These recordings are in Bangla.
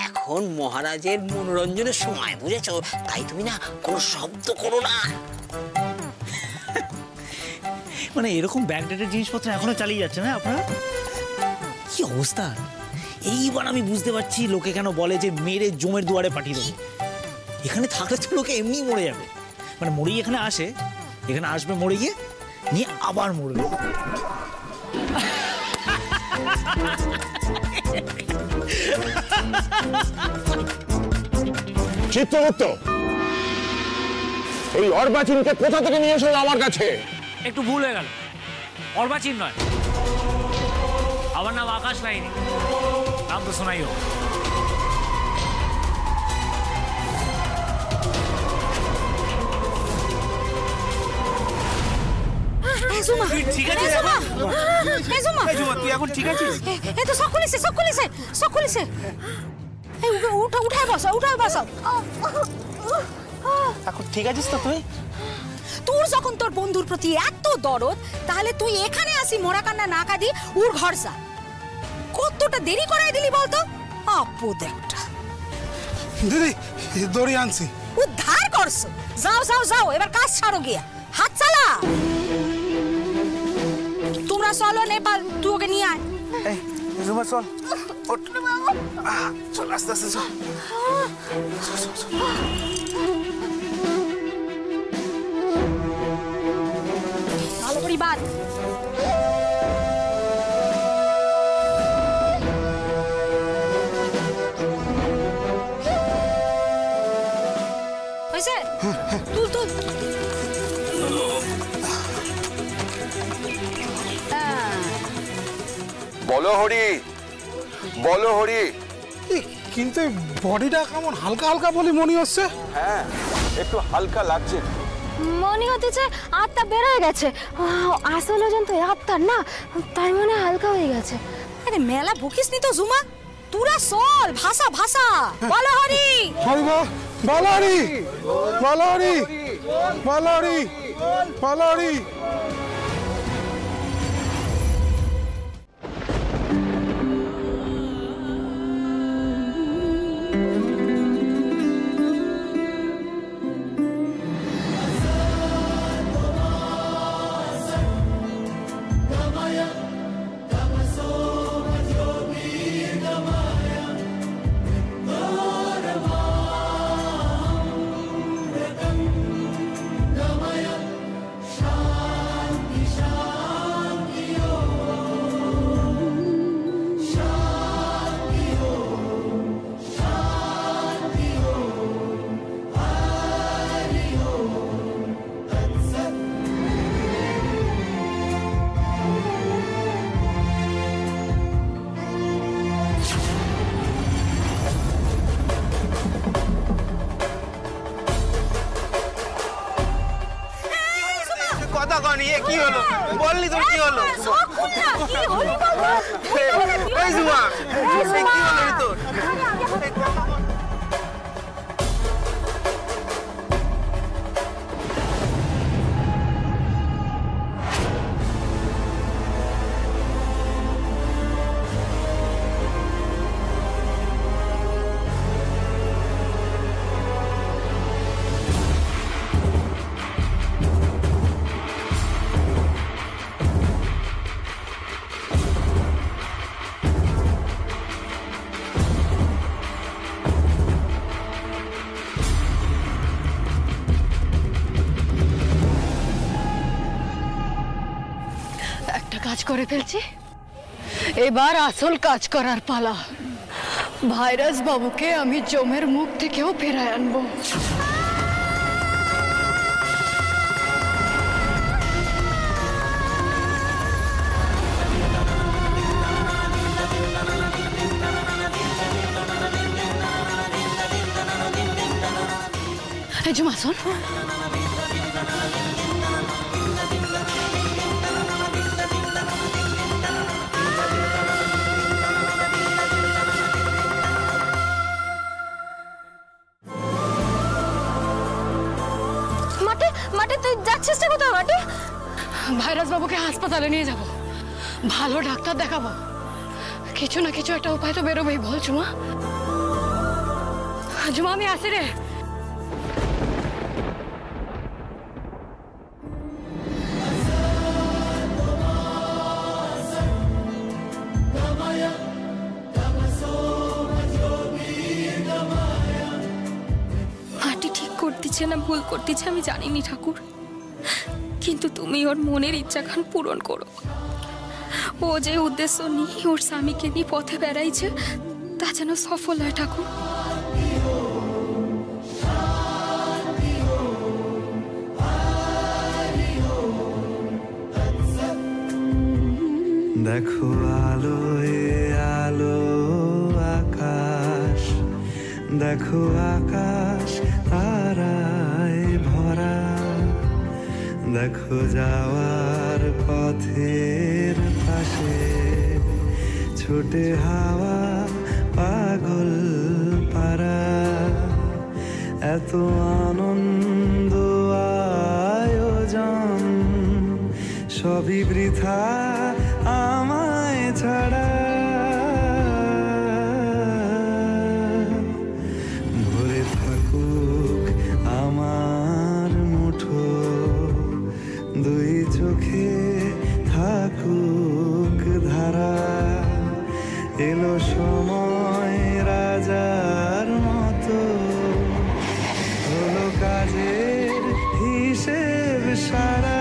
এখন মহারাজের মনোরঞ্জনের সময়, বুঝেছো? তাই তুমি না কোনো শব্দ করো না। মানে এরকম ব্যাকডেটেড জিনিসপত্র এখনো চালিয়ে যাচ্ছে না আপনারা? কি অবস্থা! এইবার আমি বুঝতে পারছি লোকে কেন বলে যে মেরে জমের দুয়ারে পাঠিয়ে দেবো। এখানে থাকলে তো লোকে এমনি মরে যাবে, মানে মরেই এখানে আসে, এখানে আসবে মরে গিয়ে নিয়ে আবার মরবে। চিত্রগুপ্ত, এই অর্বাচীনকে কোথা থেকে নিয়ে এসেছিল আমার কাছে? একটু ভুল হয়ে গেল, অর্বাচীন নয়, আমার নাম আকাশ লাইনি, নাম তো শোনাই হোক। ঠিক আছে তুই এখন ঠিক আছিস? এই তো সব খুলেছে। এই উঠায় বসাও। এখন ঠিক আছিস তো তুই? তোর যখন তোর বন্ধুর প্রতি এত দরদ, তাহলে তুই এখানে আসি মোরা কান্না না কাঁদি ওর ঘর যা। কতটা দেরি করাই দিলি বলতো? আপদ একটা। দিদি দড়ি আনছি। উদ্ধার করছো। যাও এবার কাজ ছাড়ো গিয়া, হাত চালা। তোমরা চলো নেপাল, তুই ওকে নিয়ে আয়। জুমা চল, চল আস্তে চল। ভালো করি বাদ। হয়েছে? তুল। বলো হরি। কিন্তু বডিটা কেমন হালকা হালকা বলে মনে হচ্ছে। হ্যাঁ, একটু হালকা লাগছে। মনে হতেছে আত্মা বের হয়ে গেছে। আসলে তো আত্মার না, তাই মনে হালকা হয়ে গেছে। আরে মেলা বকিস নি তো জুমা, তুরা চল ভাষা। বলো হরি। বলহরি। কি হলো বললি তোর কি হলো? এই জুমা কি হলো তোর? কাজ করে ফেলছি, এবার আসল কাজ করার পালা। ভাইরাস বাবুকে আমি জমের মুখ থেকেও ফেরায় আনবো। আসল? মাটি মাটি তুই যাচ্ছিস না কোথাও মাটি? ভাইরাস বাবুকে হাসপাতালে নিয়ে যাব, ভালো ডাক্তার দেখাবো, কিছু না কিছু একটা উপায় তো বেরোবেই। বল ঝুমা, ঝুমা আমি আসি রে। মাটি ঠিক করতেছে না ভুল করতেছে আমি জানিনি ঠাকুর, কিন্তু তুমি ওর মনের ইচ্ছাখান পূরণ করো। ও যে উদ্দেশ্য নিয়ে ওর স্বামীকে নিয়ে পথে বেড়াইছে তা যেন সফল হয় ঠাকুর। দেখো আলোয় আলো আকাশ, দেখো আকাশ তারায় ভরা, দেখো যাওয়ার পথের পাশে ছোটে হাওয়া পাগল পারা, এত আনন্দ আয়োজন সবই বৃথা আমায় ছাড়া। ভরে থাকুক আমার মুঠো, দুই চোখে থাকুক ধারা, এলো সময় রাজার মতো, হলো কাজের হিসেব সারা।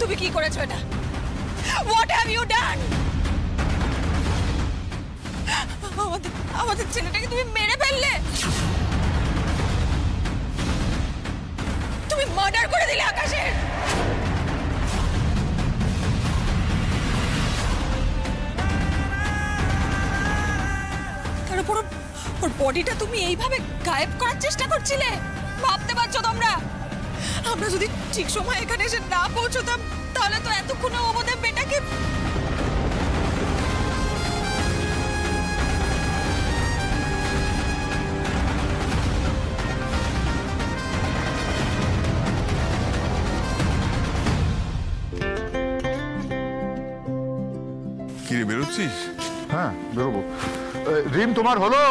তুমি কি করেছো এটা? What have you done? আমাদের ছেলেটাকে তুমি মেরে ফেললে, তুমি মার্ডার করে দিলে আকাশের। তারপর ওর বডিটা তুমি এইভাবে গায়েব করার চেষ্টা করছিলে। ভাবতে পারছো তোমরা? আমরা যদি ঠিক সময় এখানে এসে না পৌঁছতাম তাহলে তো এতক্ষণে আমাদের বেটাকে। কি রে, বেরোচ্ছিস? হ্যাঁ বেরোবো। রিম তোমার হলো?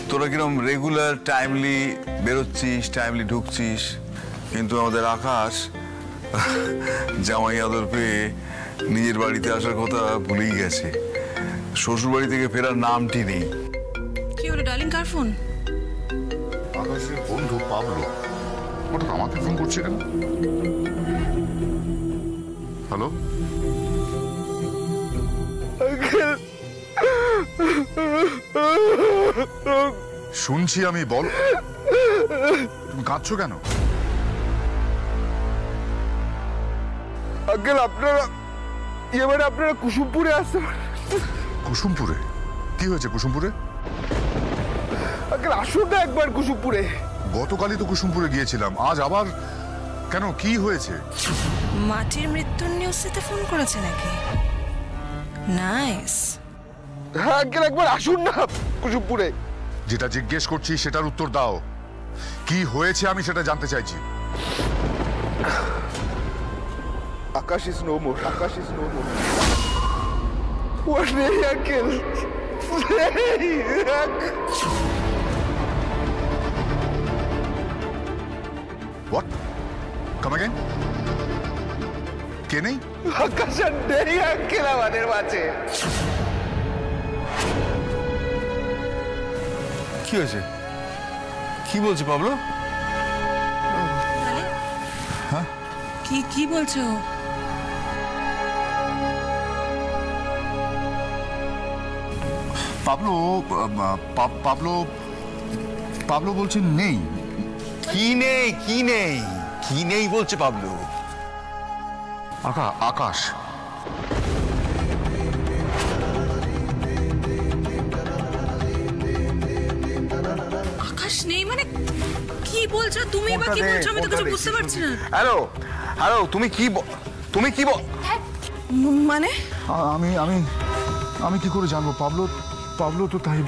তোরা কিরম রেগুলার টাইমলি বেরোচ্ছিস, টাইমলি ঢুকছিস, কিন্তু আমাদের আকাশ জামাই আদর পেয়ে নিজের বাড়িতে আসার কথা ভুলেই গেছে। শ্বশুর বাড়ি থেকে ফেরার নামটি নেই। কি হলো ডার্লিং, কার ফোন? আকাশের বন্ধু পাবলো। ওটা আমাকে ফোন করছে কেন? হ্যালো, শুনছি আমি, বল। তুমি কাঁদছো কেন? আঙ্কেল আপনারা এবারে আপনারা কুসুমপুরে আসতে পারেন। কুসুমপুরে? কি হয়েছে কুসুমপুরে? আঙ্কেল আসুন না একবার কুসুমপুরে। গতকালই তো কুসুমপুরে গিয়েছিলাম, আজ আবার কেন? কি হয়েছে? মাটির মৃত্যুর নিউজে ফোন করেছে নাকি? নাইস। হ্যাঁ আঙ্কেল একবার আসুন না কুসুমপুরে। যেটা জিজ্ঞেস করছি সেটার উত্তর দাও। কি হয়েছে আমি সেটা জানতে চাইছি। Akash is no more. Akash is no more. What নেই আঙ্কেল? What? Come again? কে নেই? আকাশ আর নেই আঙ্কেল আমাদের মাঝে। কি হয়েছে? কি বলছে পাবলো? হ্যাঁ কি বলছো? পাবলো পাবলো পাবলো বলছে নেই। কি নেই? কি নেই? কি নেই বলছে পাবলো? আকাশ। আকাশ নেই মানে কি বলছো তুমি? বা কি বলছো? আমি তো কিছু বুঝতে পারছি না। হ্যালো হ্যালো, তুমি কি মানে আমি কি করে জানবো? পাবলো তো তাই।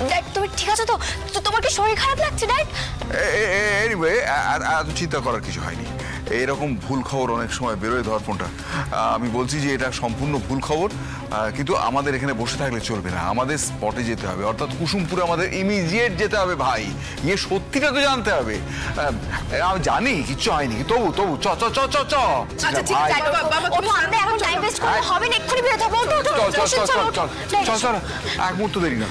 ড্যাড তুমি ঠিক আছো তো? তোমার কি শরীর খারাপ লাগছে ড্যাড? এনিওয়ে এত চিন্তা করার কিছু হয়নি। এরকম ভুল খবর অনেক সময় বেরোয় ধর ফোনটা। আমি বলছি যে এটা সম্পূর্ণ ভুল খবর, কিন্তু আমাদের এখানে বসে থাকলে চলবে না, আমাদের স্পটে যেতে হবে, অর্থাৎ কুসুমপুরে আমাদের ইমিডিয়েট যেতে হবে ভাই। ইয়ে সত্যিটা তো জানতে হবে। আমি জানি কিচ্ছু হয়নি, তবু চ চ চ চ চ আচ্ছা ঠিক আছে বাবা, তুমি এখন টাইম ওয়েস্ট করতে হবে না, এক্ষুনি বের হতে হবে। চল এক মুহূর্ত দেরি না।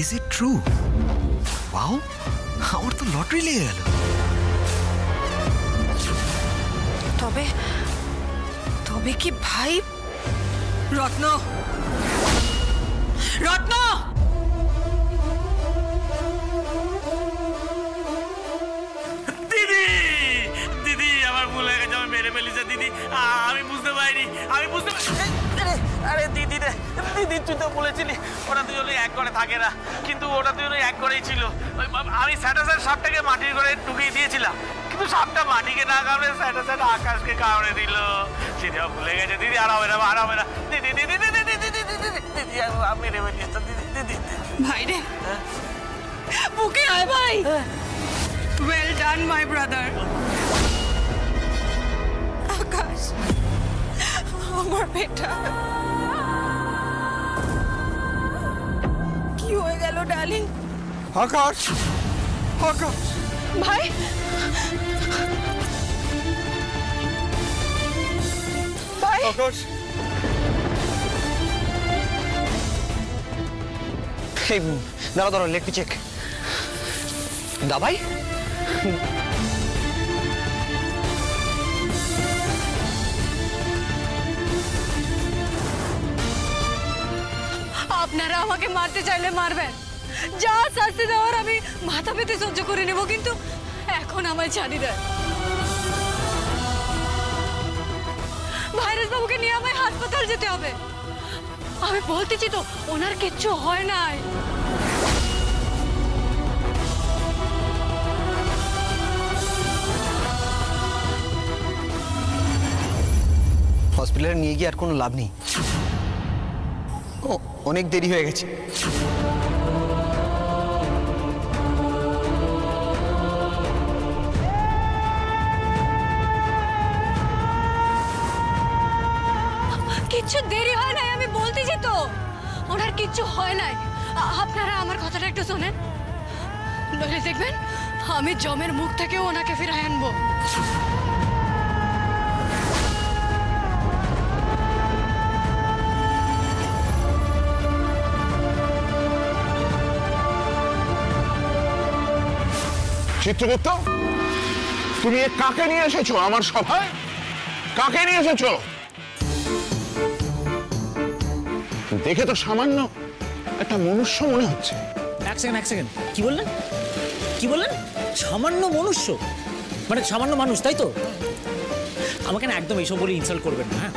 Is it true? Wow, আমার তো লটারি লেগে গেল। তবে কি ভাই? রত্ন দিদি আমার ভুল হয়ে গেছে, আমি মেরে ফেলিছে দিদি। আমি বুঝতে পারিনি। আরে দিদি রে দিদি, তুই তো বলেছিলি ওরা দুজনে এক ঘরে থাকে না, কিন্তু ওরা দুজনে এক ঘরেই ছিল। আমি স্যাটাসের সাপটাকে মাটির ঘরে ঢুকিয়ে দিয়েছিলাম, কিন্তু সাপটা মাটিকে না কামড়ে স্যাটাসের আকাশকে কামড়ে দিল। সেটা ভুলে গেছে দিদি। আর হবে না দিদি দিদি দিদি দিদি দিদি দিদি, আমি মেরে ফেলিয়েছি দিদি দিদি। ভাই রে, বুকে আয় ভাই। Well done my brother. আকাশ আমার বেটা, কি হয়ে গেল ডার্লিং? আকাশ ভাই আকাশ দাঁড়া লেট মি চেক। দাবাই আপনারা আমাকে মারতে চাইলে মারবেন, যা শাস্তি দেওয়ার আমি মাথা পেতে সহ্য করে নেব, কিন্তু এখন আমায় ছাড়ি দেন। ভাইরাস বাবুকে নিয়ে আমায় হাসপাতাল যেতে হবে। আমি বলতেছি তো ওনার কিচ্ছু হয় নাই। হসপিটালে নিয়ে গিয়ে আর কোনো লাভ নেই, অনেক দেরি হয়ে গেছে। কিচ্ছু দেরি হয় নাই, আমি বলতেছি তো ওনার কিচ্ছু হয় নাই। আপনারা আমার কথাটা একটু শোনেন, নইলে দেখবেন আমি জমের মুখ থেকে ওনাকে ফিরায় আনবো। চিত্রগুপ্ত, তুমি কাকে নিয়ে এসেছো আমার সভায়? কাকে নিয়ে এসেছো? দেখে তো সামান্য একটা মনুষ্য মনে হচ্ছে। এক সেকেন্ড, কি বললেন? সামান্য মনুষ্য মানে সামান্য মানুষ, তাই তো? আমাকে না একদম এইসব বলে ইনসাল্ট করবেন না, হ্যাঁ?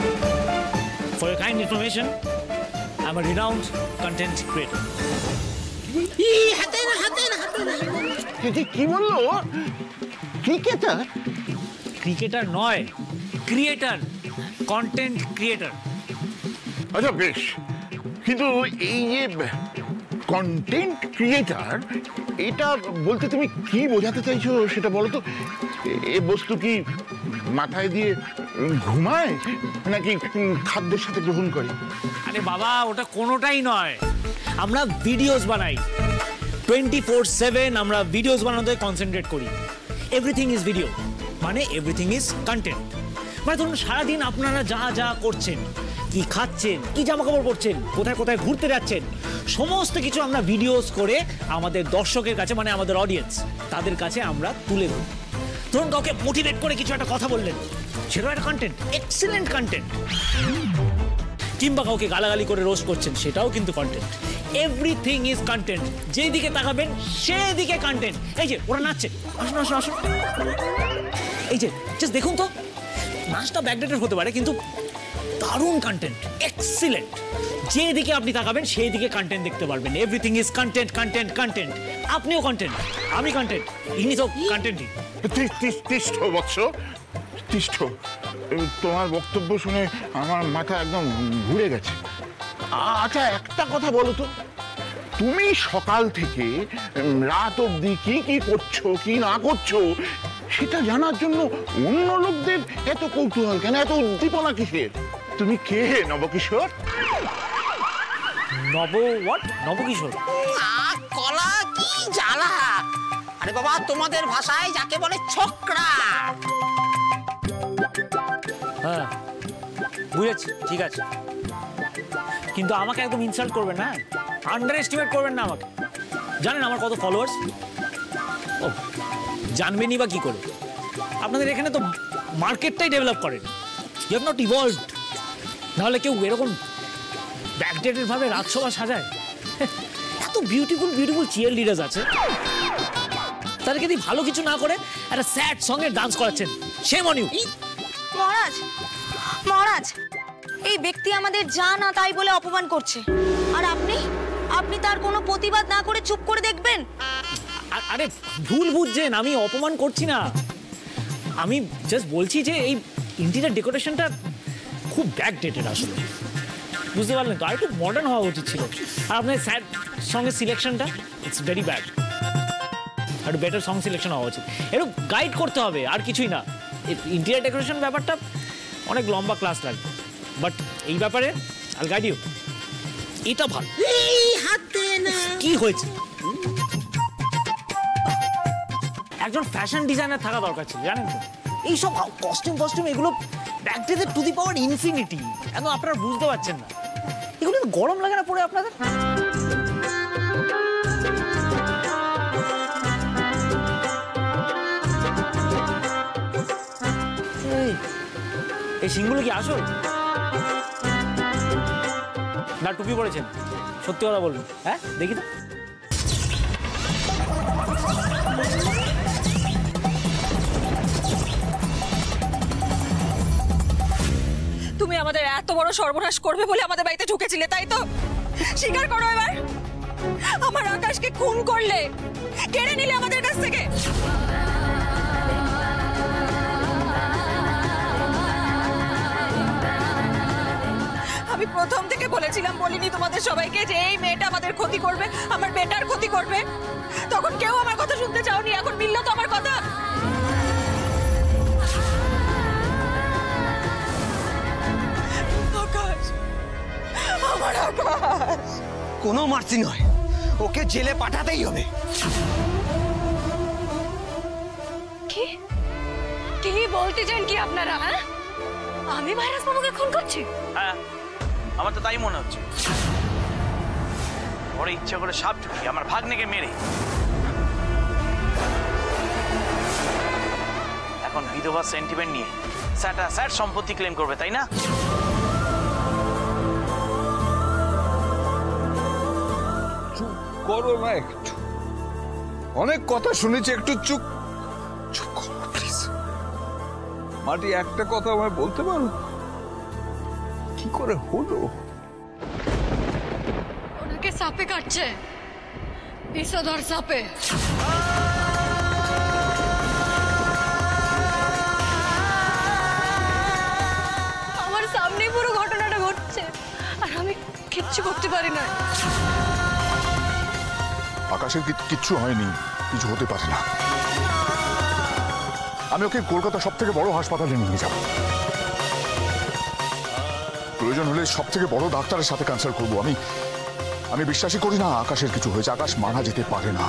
For your kind information, I am a renowned content creator. কি বললো? ক্রিকেটার নয়, ক্রিয়েটার, কন্টেন্ট ক্রিয়েটার। আচ্ছা বেশ, কিন্তু এই যে কন্টেন্ট ক্রিয়েটার, এটা বলতে তুমি কি বোঝাতে চাইছো সেটা বলো তো। এ বস্তু কি মাথায় দিয়ে ঘুমায় নাকি খাদ্যের সাথে গ্রহণ করে? আরে বাবা, ওটা কোনোটাই নয়। আমরা ভিডিওস বানাই 24/7, আমরা ভিডিওস বানানোতে কনসেন্ট্রেট করি। এভরিথিং ইজ ভিডিও, মানে এভরিথিং ইজ কন্টেন্ট। মানে ধরুন সারাদিন আপনারা যা যা করছেন, কি খাচ্ছেন, কি জামা কাপড় পরছেন, কোথায় কোথায় ঘুরতে যাচ্ছেন, সমস্ত কিছু আমরা ভিডিওস করে আমাদের দর্শকের কাছে, মানে আমাদের অডিয়েন্স, তাদের কাছে আমরা তুলে ধরি। ধরুন কাউকে মোটিভেট করে কিছু একটা কথা বললেন, সেটাও একটা কন্টেন্ট, এক্সিলেন্ট কন্টেন্ট। কিংবা কাউকে গালাগালি করে রোস্ট করছেন, সেটাও কিন্তু কন্টেন্ট। Everything is content. যেদিকে তাকাবেন সেদিকে কন্টেন্ট। এই যে ওরা নাচছে, আসুন। এই যে জাস্ট দেখুন তো, নাচটা ব্যাকডেটেড হতে পারে কিন্তু দারুণ কন্টেন্ট, এক্সিলেন্ট। যেদিকে আপনি তাকাবেন সেই দিকে কন্টেন্ট দেখতে পারবেন। Everything is content. আপনিও কন্টেন্ট, আমি কন্টেন্ট, ইনি তো কন্টেন্টই। তিষ্ঠ বৎস, তিষ্ঠ। তোমার বক্তব্য শুনে আমার মাথা একদম ঘুরে গেছে। আচ্ছা একটা কথা বলো তো, তুমি সকাল থেকে রাত অবধি কি কি করছো কি না করছো সেটা জানার জন্য অন্য লোকদের এত কৌতূহল কেন, এত উদ্দীপনা কিসের? তুমি কে নবকিশোর? নবকিশোর? কলা কি জ্বালা! আরে বাবা, তোমাদের ভাষায় যাকে বলে ছোকরা। হ্যাঁ বুঝেছি, ঠিক আছে, কিন্তু আমাকে একদম ইনসাল্ট করবেন না, আন্ডার এস্টিমেট করবেন না আমাকে। জানেন আমার কত ফলোয়ার্স? ও জানবেনই বা কি করে? আপনাদের এখানে তো মার্কেটটাই ডেভেলপ করেন, ইউ হ্যাভ নট ইভলভড। নাহলে কেউ এরকম ব্যাকডেটেড ভাবে রাজসভা সাজায়? এত বিউটিফুল চিয়ার লিডার্স আছে, তাদেরকে যদি ভালো কিছু না করে একটা স্যাড সঙ্গে ডান্স করাচ্ছেন। Shame on you. মহারাজ, এই ব্যক্তি আমাদের যা না তাই বলে অপমান করছে, আর আপনি তার কোনো প্রতিবাদ না করে চুপ করে দেখবেন? আরে ভুল বুঝছেন, আমি অপমান করছি না, আমি জাস্ট বলছি যে এই ইন্টেরিয়র ডেকোরেশনটা খুব ব্যাকডেটেড আসলে, বুঝতে পারলেন তো? আর একটু মডার্ন হওয়া উচিত ছিল। আর আপনার স্যাড সঙ্গের সিলেকশনটা ইটস ভেরি ব্যাড। একটু বেটার সং সিলেকশন হওয়া উচিত, একটু গাইড করতে হবে, আর কিছুই না। ইন্টেরিয়র ডেকোরেশন ব্যাপারটা অনেক লম্বা ক্লাস লাগবে, বাট এই ব্যাপারে আল গাইড ইউ। এটা ভালো। কি হয়েছে? একজন ফ্যাশন ডিজাইনার থাকা দরকার ছিল, জানেন তো? এইসব কস্টিউম এগুলো backdated to the power infinity. এখন আপনারা বুঝতে পারছেন না, এগুলো গরম লাগে না পরে আপনাদের? এই সিংগুলো কি আসল না টুপি পড়েছেন? সত্যি কথা বলুন, হ্যাঁ দেখি তো। তুমি আমাদের এত বড় সর্বনাশ করবে বলে আমাদের বাড়িতে ঢুকেছিলে, তাই তো? স্বীকার করো এবার, আমার আকাশকে খুন করলে, কেড়ে নিলে আমাদের কাছ থেকে। আমি প্রথম থেকে বলেছিলাম, বলিনি তোমাদের সবাইকে যে এই মেয়েটা আমাদের ক্ষতি করবে, আমার বেটার ক্ষতি করবে? তখন কেউ আমার কথা শুনতে চাওনি, এখন মিললো তো আমার কথা। আকাশ, আমার আকাশ। কোনো মার্সি নয়, ওকে জেলে পাঠাতেই হবে। কি কি বলতে চান কি আপনারা? হ্যাঁ, আমি ভাইরাস বাবুকে খুন করছি? হ্যাঁ, আমার তো তাই মনে হচ্ছে। ওরা ইচ্ছা করে সাপ ঢুকিয়ে আমার ভাগ্নেকে মেরে এখন বিধবা সেন্টিমেন্ট নিয়ে স্যাট সম্পত্তি ক্লেম করবে, তাই না? করো না একটু। অনেক কথা শুনেছি, একটু চুপ চুপ করো প্লিজ। মাটি, একটা কথা আমায় বলতে পারো, কি করে হলো? ওনাকে সাপে কাটছে, বিষধর সাপে। আমার সামনেই পুরো ঘটনাটা ঘটছে আর আমি কিচ্ছু করতে পারি না। আকাশের কিচ্ছু হয়নি, কিছু হতে পারে না। আমি ওকে কলকাতা সব থেকে বড় হাসপাতালে নিয়ে যাব, প্রয়োজন হলে সব থেকে বড় ডাক্তারের সাথে কনসাল্ট করবো। আমি বিশ্বাসই করি না আকাশের কিছু হয়েছে। আকাশ মারা যেতে পারে না।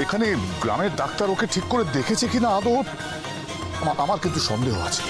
এখানে গ্রামের ডাক্তার ওকে ঠিক করে দেখেছে কিনা আদৌ আমার কিন্তু সন্দেহ আছে।